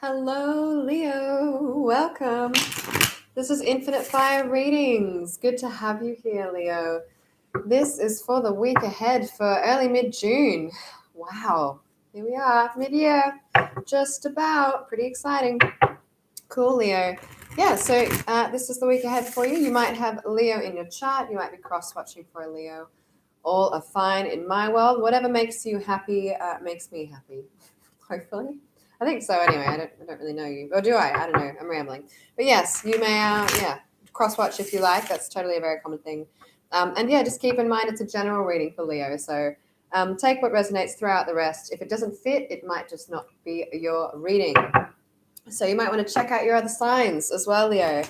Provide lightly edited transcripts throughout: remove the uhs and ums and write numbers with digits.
Hello, Leo. Welcome. This is Infinite Fire Readings. Good to have you here, Leo. This is for the week ahead for early mid-June. Wow. Here we are, mid-year. Just about. Pretty exciting. Cool, Leo. Yeah, so this is the week ahead for you. You might have Leo in your chart. You might be cross-watching for a Leo. All are fine in my world. Whatever makes you happy makes me happy. Hopefully. I think so anyway. I don't really know you. Or do I? I don't know. I'm rambling. But yes, you may, cross-watch if you like. That's totally a very common thing. And yeah, just keep in mind it's a general reading for Leo. So take what resonates, throw out the rest. If it doesn't fit, it might just not be your reading. So you might want to check out your other signs as well, Leo.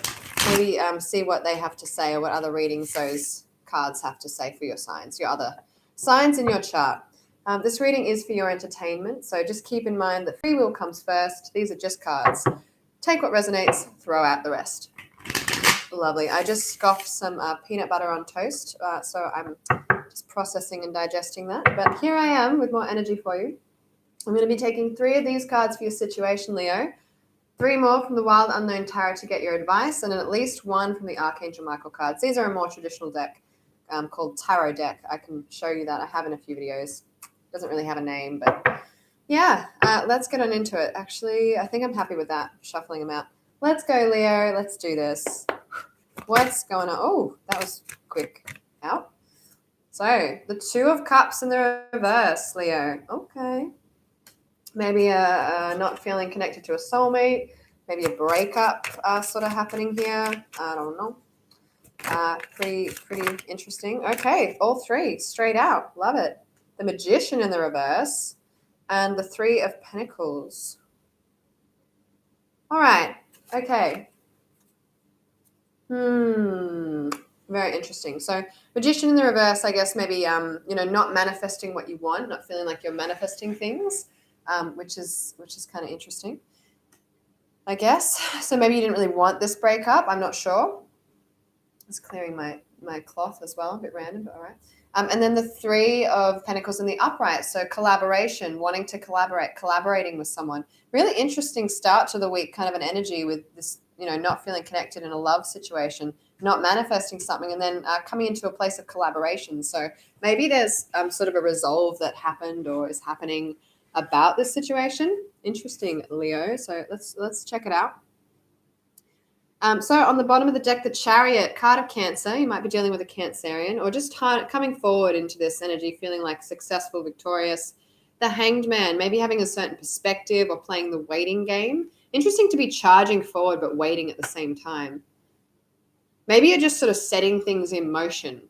Maybe see what they have to say or what other readings those cards have to say for your signs, your other signs in your chart. This reading is for your entertainment, so just keep in mind that free will comes first. These are just cards. Take what resonates, throw out the rest. Lovely. I just scoffed some peanut butter on toast, so I'm just processing and digesting that. But here I am with more energy for you. I'm going to be taking 3 of these cards for your situation, Leo. 3 more from the Wild Unknown Tarot to get your advice, and then at least 1 from the Archangel Michael cards. These are a more traditional deck called Tarot Deck. I can show you that. I have in a few videos. Doesn't really have a name, but yeah, let's get on into it. Actually, I think I'm happy with that, shuffling them out. Let's go, Leo. Let's do this. What's going on? Oh, that was quick. Out. So, the 2 of Cups in the reverse, Leo. Okay. Maybe not feeling connected to a soulmate. Maybe a breakup sort of happening here. I don't know. Pretty interesting. Okay, all 3 straight out. Love it. The Magician in the reverse, and the 3 of Pentacles. All right. Okay. Very interesting. So, Magician in the reverse, I guess maybe not manifesting what you want, not feeling like you're manifesting things, which is kind of interesting, I guess. So maybe you didn't really want this breakup. I'm not sure. It's clearing my cloth as well, a bit random, but all right. And then the 3 of Pentacles in the upright. So collaboration, wanting to collaborating with someone. Really interesting start to the week, kind of an energy with this, not feeling connected in a love situation, not manifesting something, and then coming into a place of collaboration. So maybe there's sort of a resolve that happened or is happening about this situation. Interesting, Leo. So let's check it out. So on the bottom of the deck, the Chariot, card of Cancer. You might be dealing with a Cancerian or just coming forward into this energy, feeling like successful, victorious. The Hanged Man, maybe having a certain perspective or playing the waiting game. Interesting to be charging forward but waiting at the same time. Maybe you're just sort of setting things in motion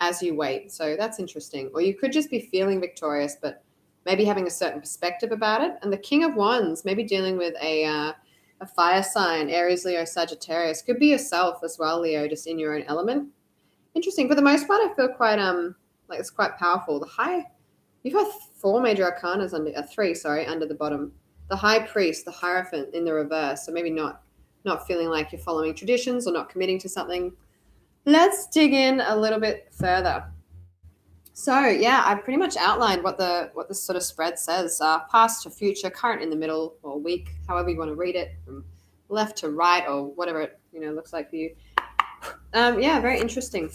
as you wait. So that's interesting. Or you could just be feeling victorious but maybe having a certain perspective about it. And the King of Wands, maybe dealing with a fire sign, Aries, Leo, Sagittarius. Could be yourself as well, Leo, just in your own element. Interesting. For the most part, I feel quite like it's quite powerful. You've got 4 major arcanas under 3, under the bottom. The High Priest, the Hierophant in the reverse. So maybe not feeling like you're following traditions or not committing to something. Let's dig in a little bit further. So yeah, I've pretty much outlined what this sort of spread says. Past to future, current in the middle, or week, however you want to read it, from left to right, or whatever it looks like for you. Yeah, very interesting.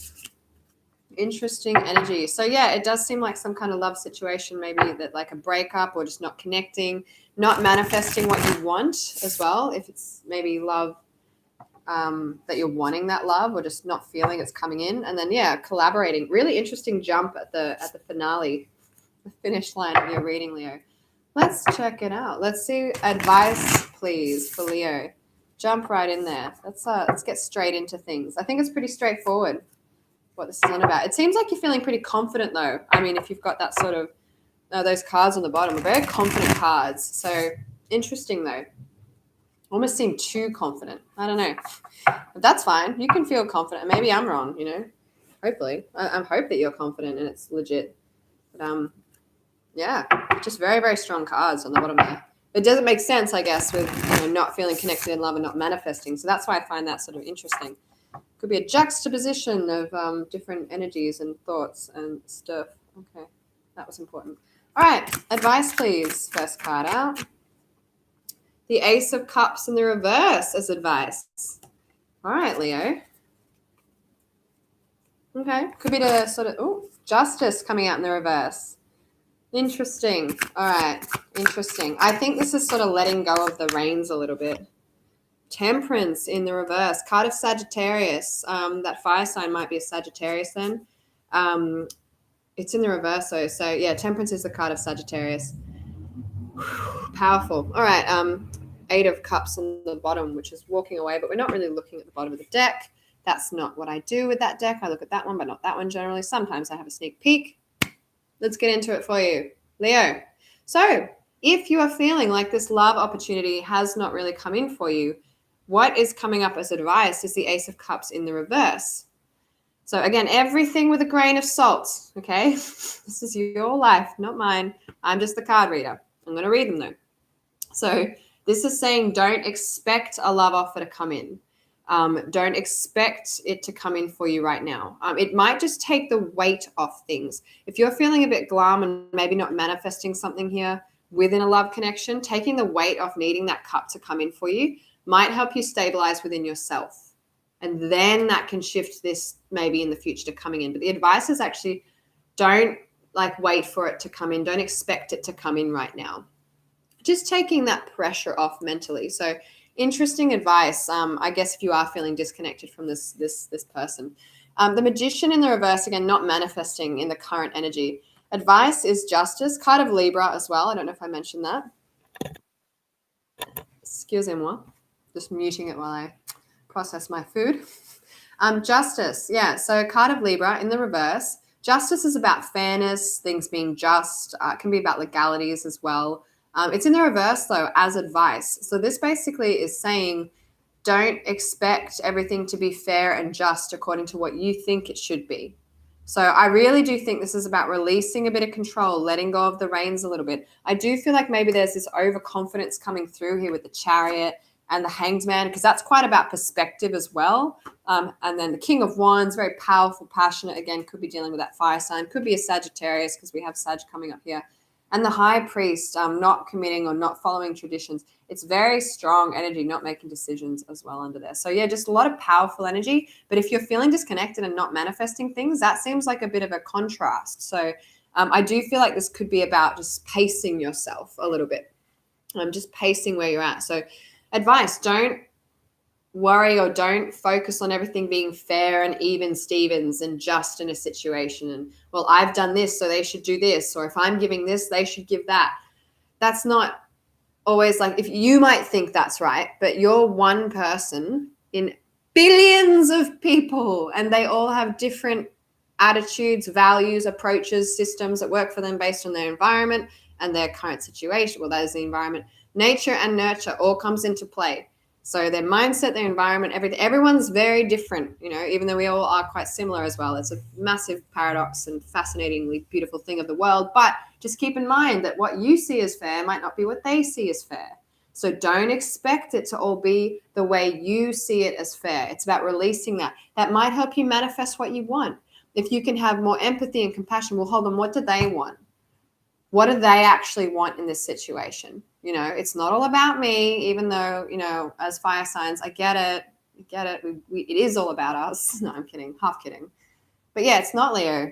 Interesting energy. So yeah, it does seem like some kind of love situation, maybe that like a breakup or just not connecting, not manifesting what you want as well. If it's maybe love that you're wanting that love or just not feeling it's coming in, and then yeah, collaborating. Really interesting jump at the finale, the finish line of your reading, Leo. Let's check it out. Let's see advice, please, for Leo. Jump right in there. Let's get straight into things. I think it's pretty straightforward what this is on about. It seems like you're feeling pretty confident though. I mean, if you've got that sort of those cards on the bottom are very confident cards. So interesting though. Almost seem too confident. I don't know. But that's fine. You can feel confident. Maybe I'm wrong, Hopefully. I hope that you're confident and it's legit. But yeah, just very, very strong cards on the bottom there. It doesn't make sense, I guess, with not feeling connected in love and not manifesting. So that's why I find that sort of interesting. Could be a juxtaposition of different energies and thoughts and stuff. Okay, that was important. All right, advice, please. First card out. the Ace of Cups in the reverse as advice. All right, Leo. Okay, could be the sort of, Justice coming out in the reverse. Interesting. All right, interesting. I think this is sort of letting go of the reins a little bit. Temperance in the reverse. Card of Sagittarius. That fire sign might be a Sagittarius then. It's in the reverse though. So yeah, Temperance is the card of Sagittarius. Powerful. All right. Eight of Cups on the bottom, which is walking away, but we're not really looking at the bottom of the deck. That's not what I do with that deck. I look at that one, but not that one generally. Sometimes I have a sneak peek. Let's get into it for you, Leo. So if you are feeling like this love opportunity has not really come in for you, what is coming up as advice is the Ace of Cups in the reverse. So again, everything with a grain of salt, okay? This is your life, not mine. I'm just the card reader. I'm going to read them though. So this is saying don't expect a love offer to come in. Don't expect it to come in for you right now. It might just take the weight off things. If you're feeling a bit glum and maybe not manifesting something here within a love connection, taking the weight off needing that cup to come in for you might help you stabilize within yourself. And then that can shift this maybe in the future to coming in. But the advice is actually don't wait for it to come in. Don't expect it to come in right now. Just taking that pressure off mentally. So interesting advice. I guess if you are feeling disconnected from this person. The Magician in the reverse, again, not manifesting in the current energy. Advice is Justice, card of Libra as well. I don't know if I mentioned that. Excusez-moi. Just muting it while I process my food. Justice, yeah. So card of Libra in the reverse. Justice is about fairness, things being just. It can be about legalities as well. It's in the reverse, though, as advice. So this basically is saying don't expect everything to be fair and just according to what you think it should be. So I really do think this is about releasing a bit of control, letting go of the reins a little bit. I do feel like maybe there's this overconfidence coming through here with the Chariot and the Hanged Man, because that's quite about perspective as well. And then the King of Wands, very powerful, passionate, again, could be dealing with that fire sign, could be a Sagittarius because we have Sag coming up here. And the High Priest, not committing or not following traditions. It's very strong energy, not making decisions as well under there. So yeah, just a lot of powerful energy. But if you're feeling disconnected and not manifesting things, that seems like a bit of a contrast. So I do feel like this could be about just pacing yourself a little bit. Just pacing where you're at. So advice, don't worry or don't focus on everything being fair and even Stevens and just in a situation. And, well, I've done this, so they should do this. Or if I'm giving this, they should give that. That's not always if you might think that's right, but you're one person in billions of people and they all have different attitudes, values, approaches, systems that work for them based on their environment and their current situation. Well, that is the environment. Nature and nurture all comes into play. So their mindset, their environment, everything, everyone's very different, even though we all are quite similar as well. It's a massive paradox and fascinatingly beautiful thing of the world. But just keep in mind that what you see as fair might not be what they see as fair. So don't expect it to all be the way you see it as fair. It's about releasing that. That might help you manifest what you want. If you can have more empathy and compassion, well, hold on, what do they want? What do they actually want in this situation? It's not all about me, even though, as fire signs, I get it. It is all about us. No, I'm kidding. Half kidding. But yeah, it's not, Leo.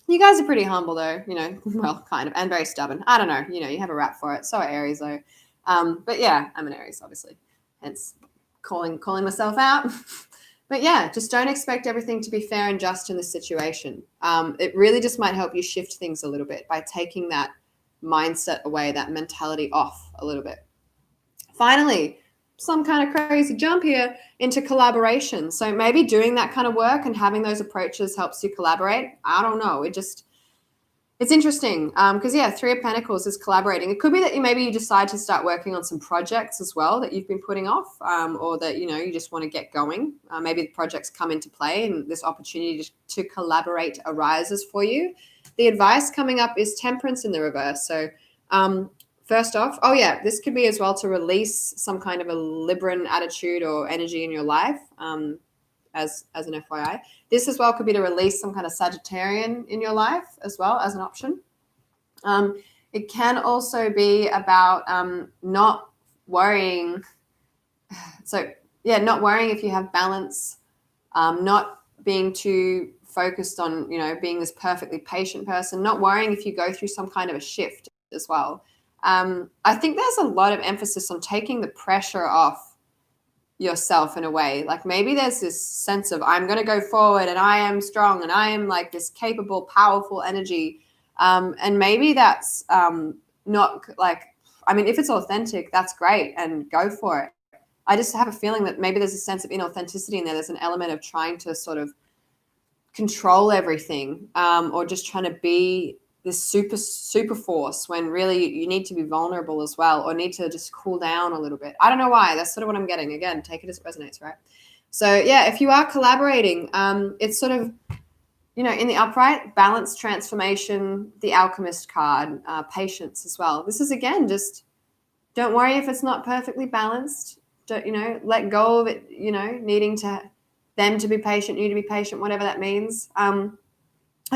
You guys are pretty humble though, well, kind of, and very stubborn. I don't know. You have a rap for it. So are Aries though. But yeah, I'm an Aries, obviously. Hence calling myself out. But yeah, just don't expect everything to be fair and just in this situation. It really just might help you shift things a little bit by taking that mindset away, that mentality off a little bit. Finally, some kind of crazy jump here into collaboration. So maybe doing that kind of work and having those approaches helps you collaborate. I don't know. It's interesting because, yeah, Three of Pentacles is collaborating. It could be that you decide to start working on some projects as well that you've been putting off or that, you just want to get going. Maybe the projects come into play and this opportunity to collaborate arises for you. The advice coming up is Temperance in the reverse. So first off, this could be as well to release some kind of a Libran attitude or energy in your life. As an FYI. This as well could be to release some kind of Sagittarian in your life as well as an option. It can also be about not worrying. So yeah, not worrying if you have balance, not being too focused on, being this perfectly patient person, not worrying if you go through some kind of a shift as well. I think there's a lot of emphasis on taking the pressure off yourself in a way. Like maybe there's this sense of I'm going to go forward and I am strong and I am like this capable, powerful energy. And maybe that's not like, I mean, if it's authentic, that's great and go for it. I just have a feeling that maybe there's a sense of inauthenticity in there. There's an element of trying to sort of control everything, or just trying to be this super force when really you need to be vulnerable as well, or need to just cool down a little bit. I don't know why. That's sort of what I'm getting. Again, take it as it resonates, right? So yeah, if you are collaborating, it's sort of, in the upright, balance, transformation, the alchemist card, patience as well. This is, again, just don't worry if it's not perfectly balanced. Don't, let go of it, needing them to be patient, you to be patient, whatever that means. I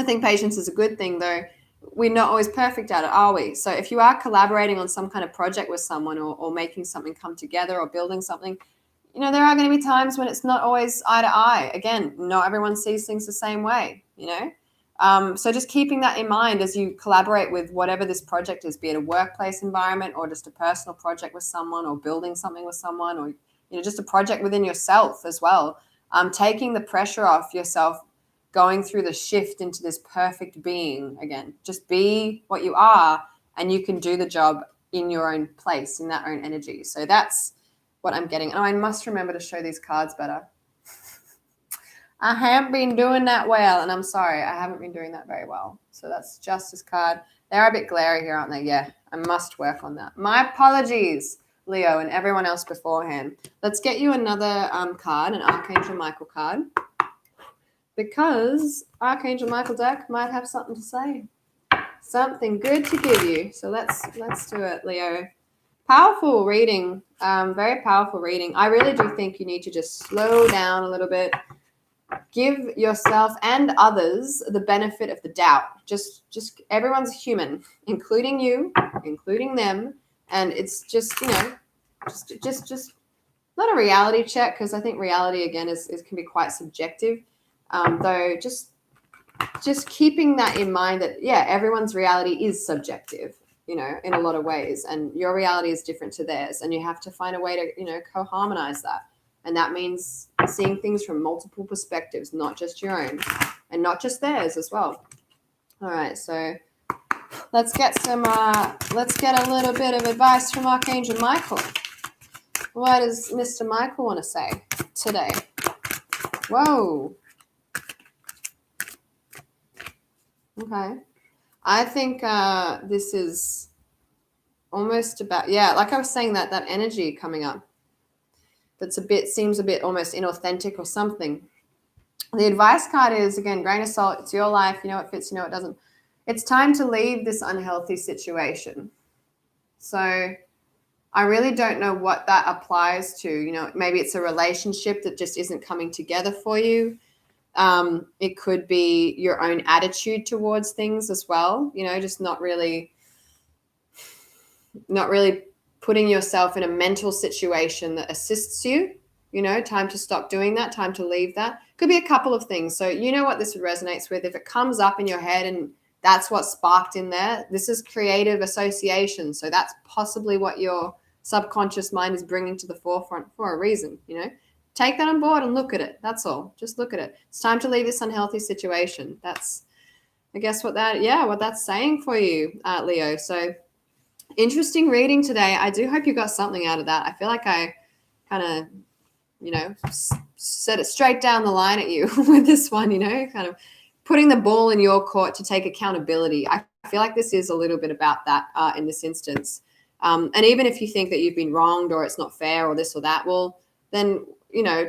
think patience is a good thing, though. We're not always perfect at it, are we? So if you are collaborating on some kind of project with someone, or making something come together, or building something, there are going to be times when it's not always eye to eye. Again, not everyone sees things the same way, So just keeping that in mind as you collaborate with whatever this project is, be it a workplace environment or just a personal project with someone, or building something with someone, or just a project within yourself as well. Taking the pressure off yourself, going through the shift into this perfect being again. Just be what you are, and you can do the job in your own place, in that own energy. So that's what I'm getting. Oh, I must remember to show these cards better. I haven't been doing that well, and I'm sorry, I haven't been doing that very well. So that's Justice card. They're a bit glary here, aren't they? Yeah, I must work on that. My apologies, Leo, and everyone else beforehand. Let's get you another card, an Archangel Michael card, because Archangel Michael deck might have something to say, something good to give you. So let's do it, Leo. Powerful reading, very powerful reading. I really do think you need to just slow down a little bit. Give yourself and others the benefit of the doubt. Just everyone's human, including you, including them, and it's just just not a reality check, because I think reality again is can be quite subjective. Though just keeping that in mind that everyone's reality is subjective, in a lot of ways, and your reality is different to theirs, and you have to find a way to co-harmonize that. And that means seeing things from multiple perspectives, not just your own and not just theirs as well. All right, so let's get a little bit of advice from Archangel Michael. What does Mr. Michael want to say today? Whoa. Okay. I think this is almost about, like I was saying, that energy coming up that's seems a bit almost inauthentic or something. The advice card is, again, grain of salt. It's your life. You know what fits, you know what doesn't. It's time to leave this unhealthy situation. So I really don't know what that applies to. Maybe it's a relationship that just isn't coming together for you. It could be your own attitude towards things as well. Just not really putting yourself in a mental situation that assists you. Time to stop doing that, time to leave that. Could be a couple of things. So what this resonates with. If it comes up in your head and that's what sparked in there, this is creative association. So that's possibly what your subconscious mind is bringing to the forefront for a reason. Take that on board and look at it. That's all. Just look at it. It's time to leave this unhealthy situation. That's, I guess, what that's saying for you, Leo. So interesting reading today. I do hope you got something out of that. I feel like I kind of, set it straight down the line at you with this one, kind of putting the ball in your court to take accountability. I feel like this is a little bit about that in this instance. And even if you think that you've been wronged or it's not fair or this or that, well, then,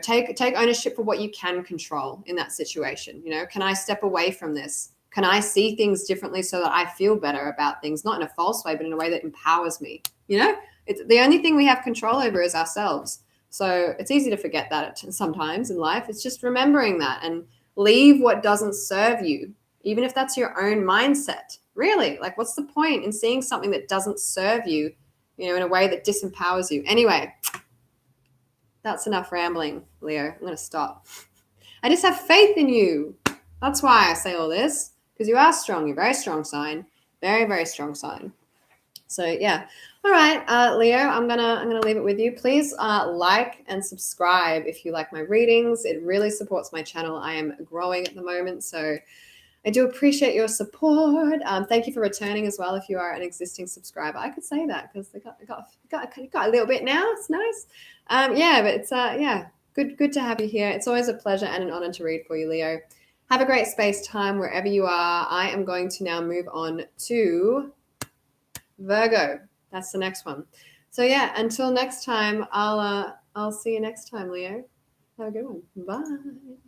take ownership for what you can control in that situation. Can I step away from this? Can I see things differently so that I feel better about things, not in a false way, but in a way that empowers me? It's the only thing we have control over is ourselves. So it's easy to forget that sometimes in life. It's just remembering that and leave what doesn't serve you, even if that's your own mindset. Really, like, what's the point in seeing something that doesn't serve you in a way that disempowers you. Anyway, that's enough rambling, Leo. I'm going to stop. I just have faith in you. That's why I say all this, because you are strong. You're a very strong sign. Very, very strong sign. So yeah. All right, Leo, I'm gonna leave it with you. Please like and subscribe if you like my readings. It really supports my channel. I am growing at the moment, so I do appreciate your support. Thank you for returning as well if you are an existing subscriber. I could say that because I got a little bit now. It's nice. Yeah, but it's good to have you here. It's always a pleasure and an honor to read for you, Leo. Have a great space time wherever you are. I am going to now move on to Virgo. That's the next one. So yeah, until next time, I'll see you next time, Leo. Have a good one. Bye.